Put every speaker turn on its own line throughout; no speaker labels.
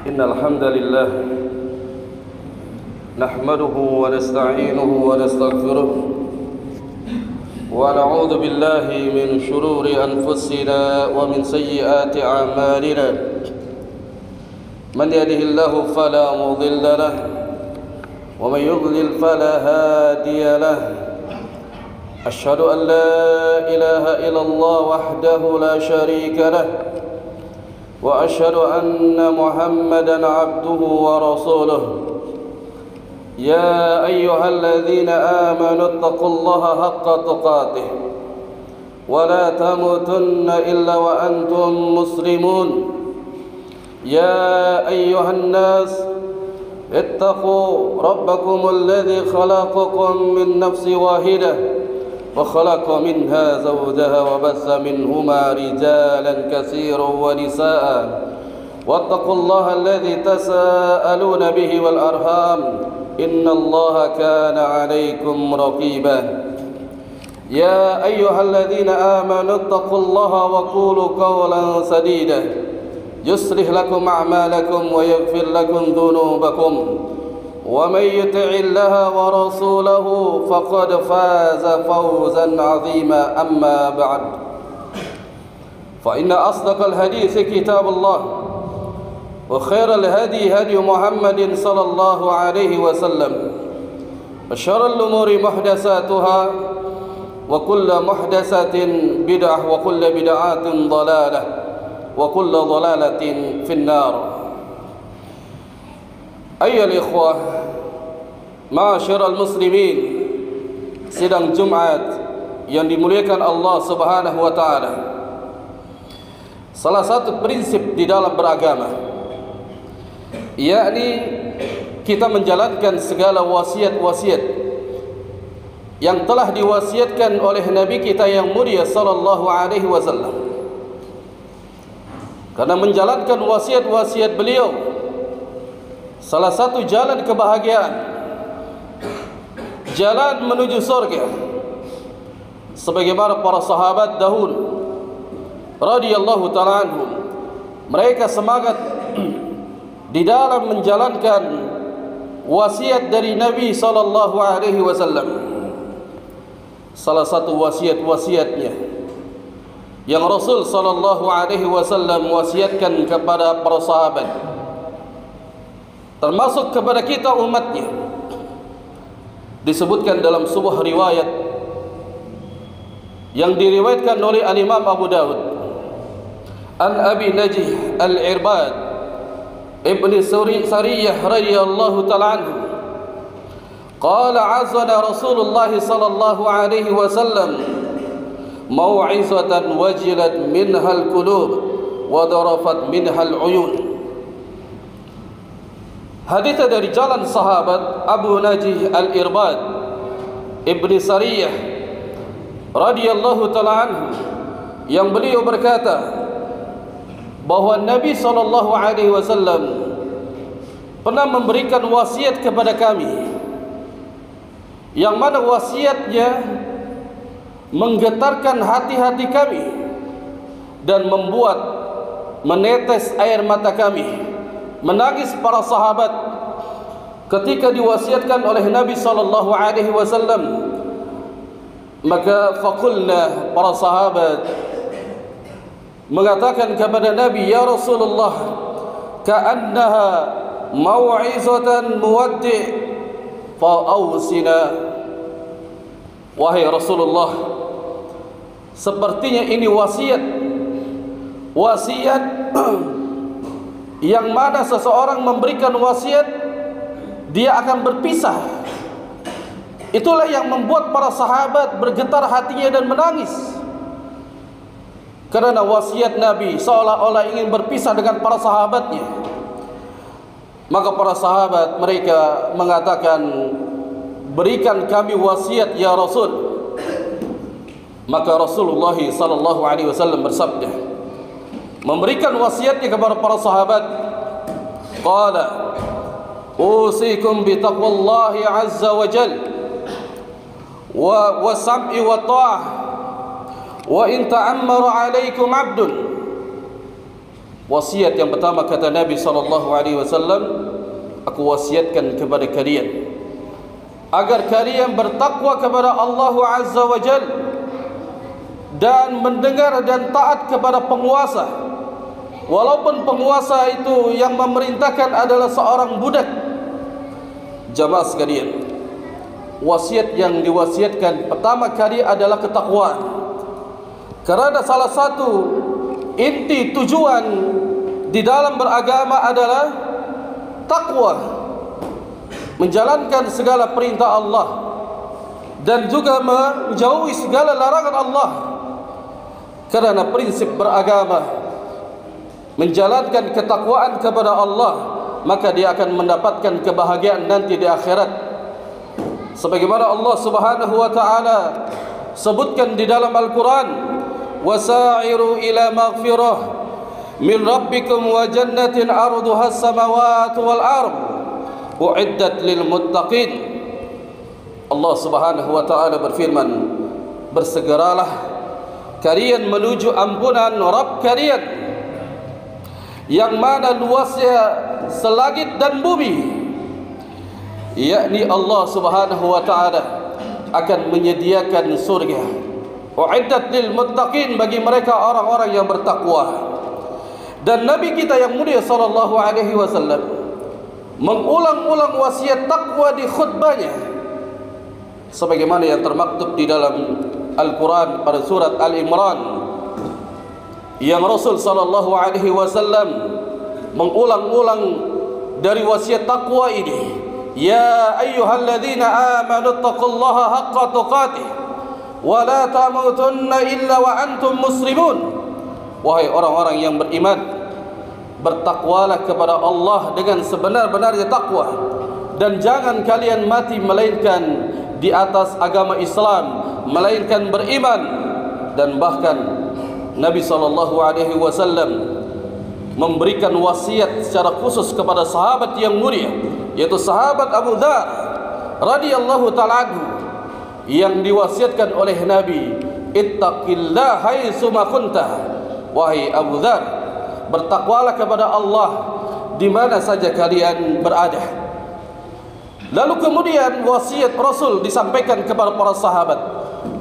إن الحمد لله نحمده ونستعينه ونستغفره ونعوذ بالله من شرور أنفسنا ومن سيئات أعمالنا من يهده الله فلا مضل له ومن يضلل فلا هادي له أشهد أن لا إله إلا الله وحده لا شريك له وأشهد أن محمدًا عبده ورسوله يا أيها الذين آمنوا اتقوا الله حق تقاته ولا تموتن إلا وأنتم مسلمون يا أيها الناس اتقوا ربكم الذي خلقكم من نفس واحدة وخلق منها زوجها وبث منهما رجالا كثيرا ونساء واتقوا الله الذي تساءلون به والأرحام إن الله كان عليكم رقيبا يا أيها الذين آمنوا اتقوا الله وقولوا قولا سديدا يصلح لكم أعمالكم ويغفر لكم ذنوبكم ومن يطع الله ورسوله فقد فاز فوزا عظيما أما بعد فإن أصدق الحديث كتاب الله وخير الهدي هدي محمد صلى الله عليه وسلم وشر الأمور محدثاتها وكل محدثة بدعة وكل بدعة ضلالة وكل ضلالة في النار أيها الإخوة Ma'asyiral muslimin, sidang Jumat yang dimuliakan Allah Subhanahu wa taala. Salah satu prinsip di dalam beragama, yakni kita menjalankan segala wasiat-wasiat yang telah diwasiatkan oleh Nabi kita yang mulia sallallahu alaihi wasallam. Karena menjalankan wasiat-wasiat beliau salah satu jalan kebahagiaan, jalan menuju surga, sebagaimana para sahabat dahulu radhiyallahu ta'ala anhum, mereka semangat di dalam menjalankan wasiat dari Nabi sallallahu alaihi wasallam. Salah satu wasiat-wasiatnya yang Rasul sallallahu alaihi wasallam wasiatkan kepada para sahabat, termasuk kepada kita umatnya, disebutkan dalam sebuah riwayat yang diriwayatkan oleh al-Imam Abu Dawud an Abi Najih al-Irbad ibn Sariyah radhiyallahu ta'ala anhu qala azana Rasulullah sallallahu alaihi wasallam mau'izatan wajilat minha al-qulub wa darafat minha al-uyun. Hadits dari jalan sahabat Abu Najih al-Irbad ibn Sariyah radhiyallahu ta'ala anhu, yang beliau berkata bahwa Nabi sallallahu alaihi wasallam pernah memberikan wasiat kepada kami, yang mana wasiatnya menggetarkan hati-hati kami dan membuat menetes air mata kami, menangis para sahabat ketika diwasiatkan oleh Nabi sallallahu alaihi wasallam. Maka faqulna, para sahabat mengatakan kepada Nabi, ya Rasulullah, ka'annaha mau'izatan muwaddi' fa'awsina. Wahai Rasulullah, sepertinya ini wasiat yang mana seseorang memberikan wasiat, dia akan berpisah. Itulah yang membuat para sahabat bergetar hatinya dan menangis, karena wasiat Nabi seolah-olah ingin berpisah dengan para sahabatnya. Maka para sahabat mereka mengatakan, berikan kami wasiat ya Rasul. Maka Rasulullah sallallahu alaihi wasallam bersabda, memberikan wasiatnya kepada para sahabat, qala usikum bi taqwallahi azza wa jal wa sam'i wa ta'ah wa in ta'ammara alaikum abdun Wasiat yang pertama kata Nabi SAW, aku wasiatkan kepada kalian agar kalian bertakwa kepada Allah Azza wa Jal dan mendengar dan taat kepada penguasa, walaupun penguasa itu yang memerintahkan adalah seorang budak. Jamaah sekalian, wasiat yang diwasiatkan pertama kali adalah ketakwaan, kerana salah satu inti tujuan di dalam beragama adalah takwa, menjalankan segala perintah Allah dan juga menjauhi segala larangan Allah. Kerana prinsip beragama menjalankan ketakwaan kepada Allah, maka dia akan mendapatkan kebahagiaan nanti di akhirat. Sebagaimana Allah Subhanahu wa taala sebutkan di dalam Al-Qur'an, wasa'iru ila maghfirah min rabbikum wa jannatin 'arduha as-samawati wal ard u'iddat lil muttaqin. Allah Subhanahu wa taala berfirman, bersegeralah kalian menuju ampunan Rabb kalian yang mana luasnya selangit dan bumi, yakni Allah Subhanahu wa taala akan menyediakan surga u'iddat lil muttaqin, bagi mereka orang-orang yang bertakwa. Dan Nabi kita yang mulia sallallahu alaihi wasallam mengulang-ulang wasiat takwa di khutbahnya, sebagaimana yang termaktub di dalam Al-Quran pada surat Al-Imran, yang Rasul sallallahu alaihi wasallam mengulang-ulang dari wasiat takwa ini, ya ayyuhalladzina amanu taqullaha haqqa tuqatih wa la tamutunna illa wa antum muslimun. Wahai orang-orang yang beriman, bertakwalah kepada Allah dengan sebenar-benarnya takwa, dan jangan kalian mati melainkan di atas agama Islam, melainkan beriman. Dan bahkan Nabi SAW memberikan wasiat secara khusus kepada sahabat yang mulia, yaitu sahabat Abu Dzar radhiyallahu ta'ala anhu, yang diwasiatkan oleh Nabi, ittaqillah haitsu ma kunta. Wahai Abu Dzar, bertakwalah kepada Allah di mana saja kalian berada. Lalu kemudian wasiat Rasul disampaikan kepada para sahabat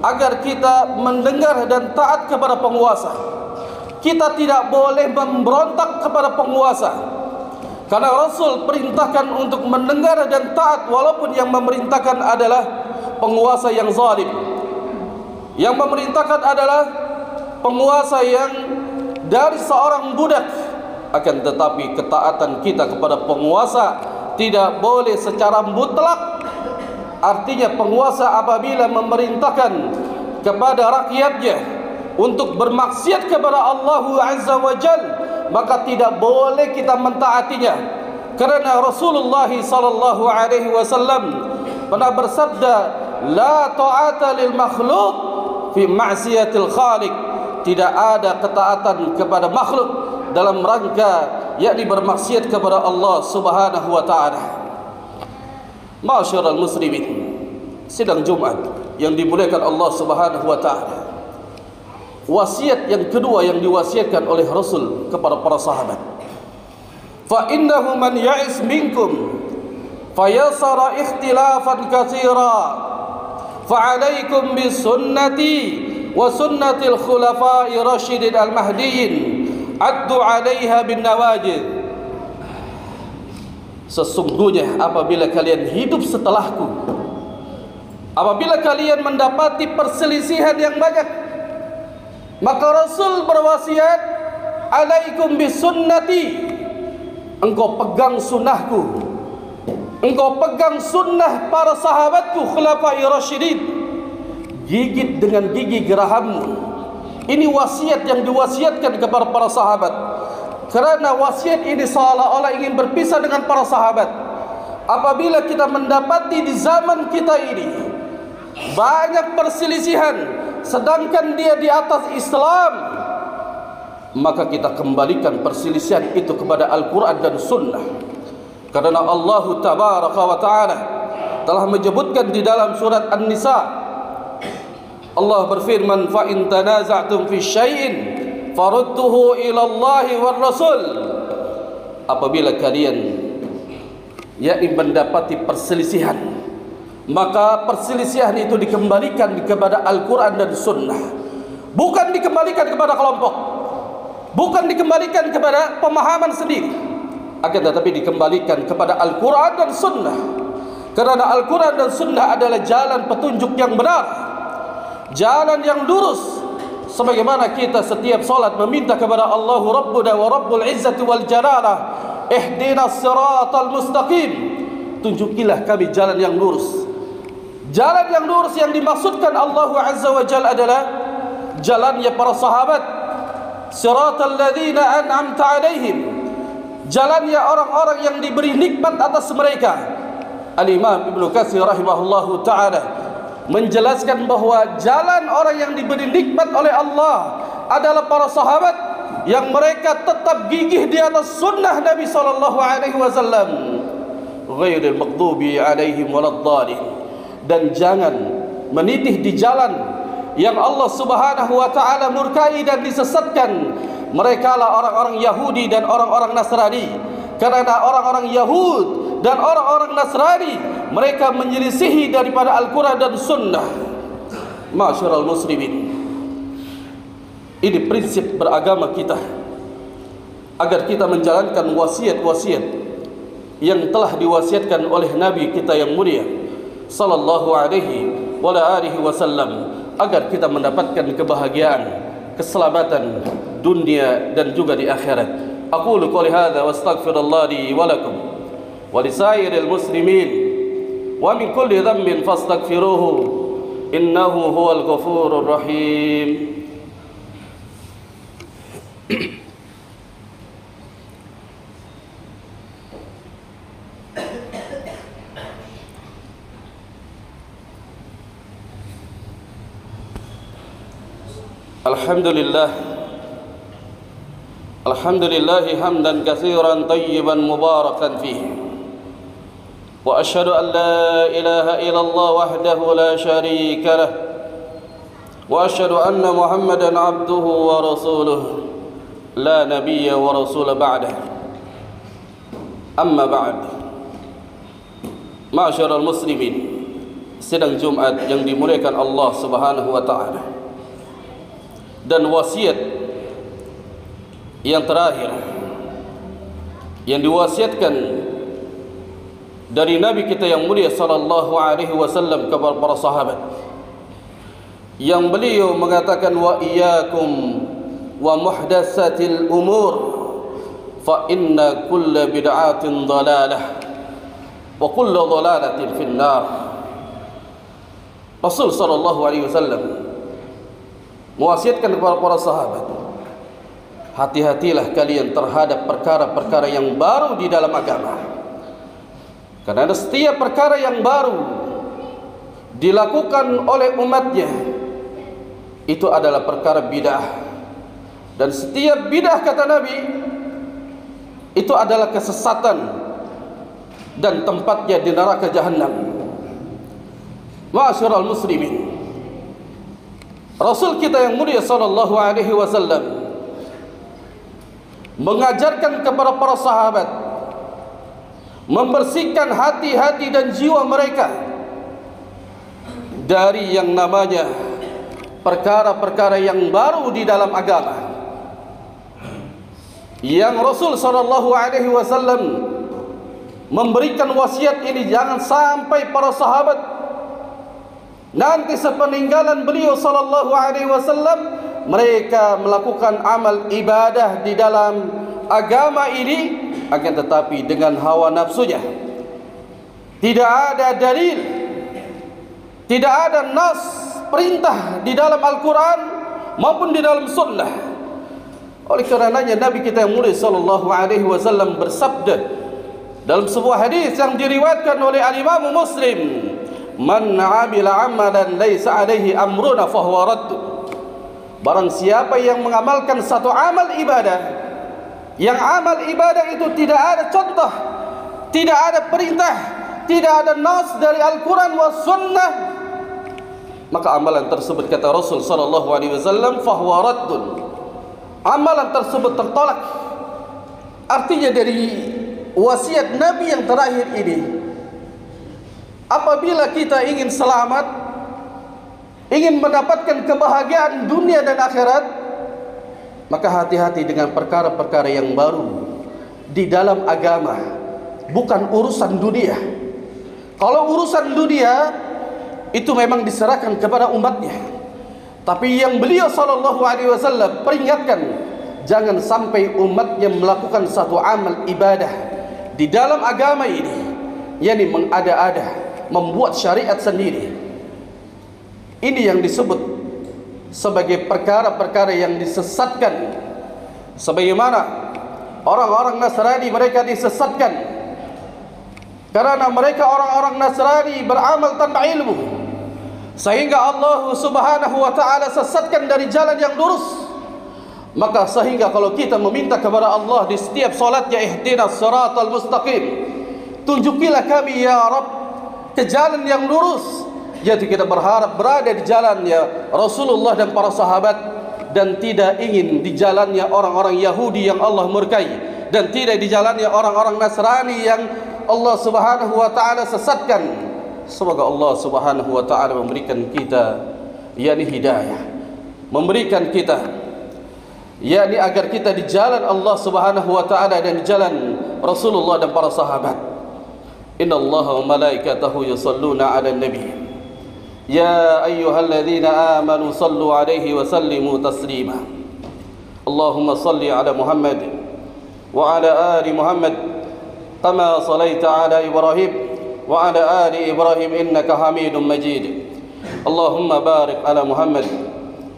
agar kita mendengar dan taat kepada penguasa. Kita tidak boleh memberontak kepada penguasa, karena Rasul perintahkan untuk mendengar dan taat walaupun yang memerintahkan adalah penguasa yang zalim, yang memerintahkan adalah penguasa yang dari seorang budak. Akan tetapi ketaatan kita kepada penguasa tidak boleh secara mutlak. Artinya penguasa apabila memerintahkan kepada rakyatnya untuk bermaksiat kepada Allah Azza wa Jal, maka tidak boleh kita mentaatinya. Karena Rasulullah sallallahu alaihi wasallam pernah bersabda, la ta'ata lil makhluq fi ma'siyatil khaliq. Tidak ada ketaatan kepada makhluk dalam rangka yakni bermaksiat kepada Allah Subhanahu wa taala. Ma'asyiral muslimin, sidang Jumat yang dimuliakan Allah Subhanahu wa taala, wasiat yang kedua yang diwasiatkan oleh Rasul kepada para sahabat, fa innahu man ya'is minkum fayasara ikhtilafan katsira fa 'alaikum bis sunnati wa sunnatil khulafa'i rasyidin al-mahdiyyin addu 'alaiha bin nawajid. Sesungguhnya apabila kalian hidup setelahku, apabila kalian mendapati perselisihan yang banyak, maka Rasul berwasiat, alaikum bis sunnati, engkau pegang sunnahku, engkau pegang sunnah para sahabatku khulafa'i rasyidin, gigit dengan gigi gerahammu. Ini wasiat yang diwasiatkan kepada para sahabat, kerana wasiat ini seolah-olah ingin berpisah dengan para sahabat. Apabila kita mendapati di zaman kita ini banyak perselisihan, sedangkan dia di atas Islam, maka kita kembalikan perselisihan itu kepada Al-Quran dan Sunnah. Karena Allah Tabaraka wa Ta'ala telah menyebutkan di dalam surat An-Nisa, Allah berfirman, fa in tanaza'tum fi syai'in farudduhu ila Allah war Rasul. Apabila kalian yakni mendapati perselisihan, maka perselisihan itu dikembalikan kepada Al-Quran dan Sunnah, bukan dikembalikan kepada kelompok, bukan dikembalikan kepada pemahaman sendiri, akan tetapi dikembalikan kepada Al-Quran dan Sunnah. Kerana Al-Quran dan Sunnah adalah jalan petunjuk yang benar, jalan yang lurus. Sebagaimana kita setiap solat meminta kepada Allahu Rabbuna wa Rabbul Izzati wal Jalalah, ihdinas siratal mustaqim, tunjukilah kami jalan yang lurus. Jalan yang lurus yang dimaksudkan Allah Azza wa Jalla adalah jalannya para sahabat, siratal ladzina an'amta alaihim, jalannya orang-orang yang diberi nikmat atas mereka. Al-Imam Ibnu Katsir rahimahullahu ta'ala menjelaskan bahawa jalan orang yang diberi nikmat oleh Allah adalah para sahabat yang mereka tetap gigih di atas sunnah Nabi sallallahu alaihi wasallam, ghairil maghdubi alaihim waladdallin. Dan jangan menitih di jalan yang Allah Subhanahu wa taala murkai dan disesatkan. Mereka lah orang-orang Yahudi dan orang-orang Nasrani. Karena orang-orang Yahud dan orang-orang Nasrani, mereka menyelisihi daripada Al-Quran dan Sunnah. Ma'asyiral muslimin, ini prinsip beragama kita, agar kita menjalankan wasiat-wasiat yang telah diwasiatkan oleh Nabi kita yang mulia sallallahu alaihi wa alihi wasallam, agar kita mendapatkan kebahagiaan, keselamatan dunia dan juga di akhirat. Aqulu qouli hadza wa astaghfirullah li wa lakum wa lisairil muslimin wa min kulli dhanbin fastaghfiruhu innahu huwal ghafurur rahim. Alhamdulillah hamdan katsiran tayyiban mubarakan fihi, wa asyhadu an la ilaha illallah wahdahu la syarika lah, wa asyhadu anna Muhammadan abduhu wa rasuluh la nabiyya wa rasul ba'dah. Amma ba'd. Ma'asyiral muslimin, sidang Jumat yang dimuliakan Allah Subhanahu wa taala, dan wasiat yang terakhir yang diwasiatkan dari Nabi kita yang mulia sallallahu alaihi wasallam kepada para sahabat, yang beliau mengatakan, wa iyyakum wa muhdatsatil umur fa inna kulla bid'atin dhalalah wa kullu dhalalatin finnar. Rasul sallallahu alaihi wasallam mewasiatkan kepada para sahabat, hati-hatilah kalian terhadap perkara-perkara yang baru di dalam agama. Karena setiap perkara yang baru dilakukan oleh umatnya itu adalah perkara bid'ah. Dan setiap bid'ah, kata Nabi, itu adalah kesesatan dan tempatnya di neraka jahanam. Ma'asyiral muslimin, Rasul kita yang mulia sallallahu alaihi wasallam mengajarkan kepada para sahabat membersihkan hati-hati dan jiwa mereka dari yang namanya perkara-perkara yang baru di dalam agama, yang Rasul sallallahu alaihi wasallam memberikan wasiat ini. Jangan sampai para sahabat nanti sepeninggalan beliau sallallahu alaihi wasallam mereka melakukan amal ibadah di dalam agama ini, akan tetapi dengan hawa nafsunya. Tidak ada dalil, tidak ada nas perintah di dalam Al-Quran maupun di dalam Sunnah. Oleh karenanya Nabi kita yang mulia sallallahu alaihi wasallam bersabda dalam sebuah hadis yang diriwayatkan oleh Al-Imam Muslim, man 'amila 'amalan laisa 'alaihi amruna fahuwa radd. Barang siapa yang mengamalkan satu amal ibadah, yang amal ibadah itu tidak ada contoh, tidak ada perintah, tidak ada nas dari Al-Quran wa Sunnah, maka amalan tersebut, kata Rasul sallallahu alaihi wasallam, fahuwa raddun, amalan tersebut tertolak. Artinya dari wasiat Nabi yang terakhir ini, apabila kita ingin selamat, ingin mendapatkan kebahagiaan dunia dan akhirat, maka hati-hati dengan perkara-perkara yang baru di dalam agama, bukan urusan dunia. Kalau urusan dunia itu memang diserahkan kepada umatnya, tapi yang beliau sallallahu alaihi wasallam peringatkan, jangan sampai umatnya melakukan satu amal ibadah di dalam agama ini, yakni mengada-ada, membuat syariat sendiri. Ini yang disebut sebagai perkara-perkara yang disesatkan. Sebagaimana orang-orang Nasrani, mereka disesatkan karena mereka orang-orang Nasrani beramal tanpa ilmu, sehingga Allah subhanahu wa ta'ala sesatkan dari jalan yang lurus. Maka sehingga kalau kita meminta kepada Allah di setiap salatnya, ihdinas siratal mustaqim, tunjukilah kami ya Rabb ke jalan yang lurus, jadi kita berharap berada di jalannya Rasulullah dan para sahabat, dan tidak ingin di jalannya orang-orang Yahudi yang Allah murkai, dan tidak di jalannya orang-orang Nasrani yang Allah subhanahu wa ta'ala sesatkan. Semoga Allah subhanahu wa ta'ala memberikan kita yakni hidayah, memberikan kita yakni agar kita di jalan Allah subhanahu wa ta'ala dan di jalan Rasulullah dan para sahabat. Inna Allah wa malaikatahu yusalluna ala nabi ya ayyuhalladzina amanu sallu alaihi wa sallimu taslima. Allahumma salli ala Muhammad wa ala ali Muhammad kama salaita ala Ibrahim wa ala ali Ibrahim innaka Hamidum Majid. Allahumma barik ala Muhammad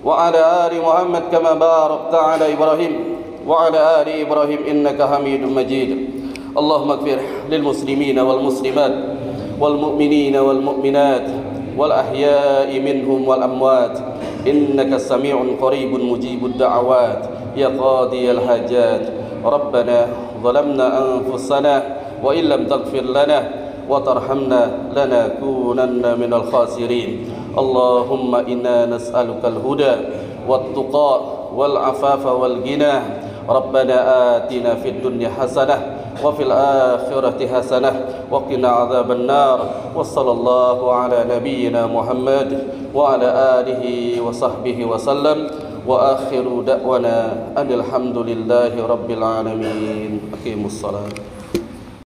wa ala ali Muhammad kama barakta ala Ibrahim wa ala ali Ibrahim innaka Hamidum Majid. Allahumma ighfir lil muslimin wal muslimat wal mu'minin wal mu'minat wal ahya'i minhum wal amwat innaka sami'un qaribun mujibud da'awat ya qadiyal hajat. Rabbana ظلمنا أنفسنا وإن لم تغفر لنا وترحمنا لنكونن من الخاسرين. اللهم إنا نسألك الهدى والتقى والعفاف والغنى. ربنا آتنا في الدنيا حسنة وفي الآخرة حسنة وقنا عذاب النار. وصلى الله على نبينا محمد وعلى آله وصحبه وسلم. وآخر دعوانا أن الحمد لله رب العالمين. أقيموا الصلاة.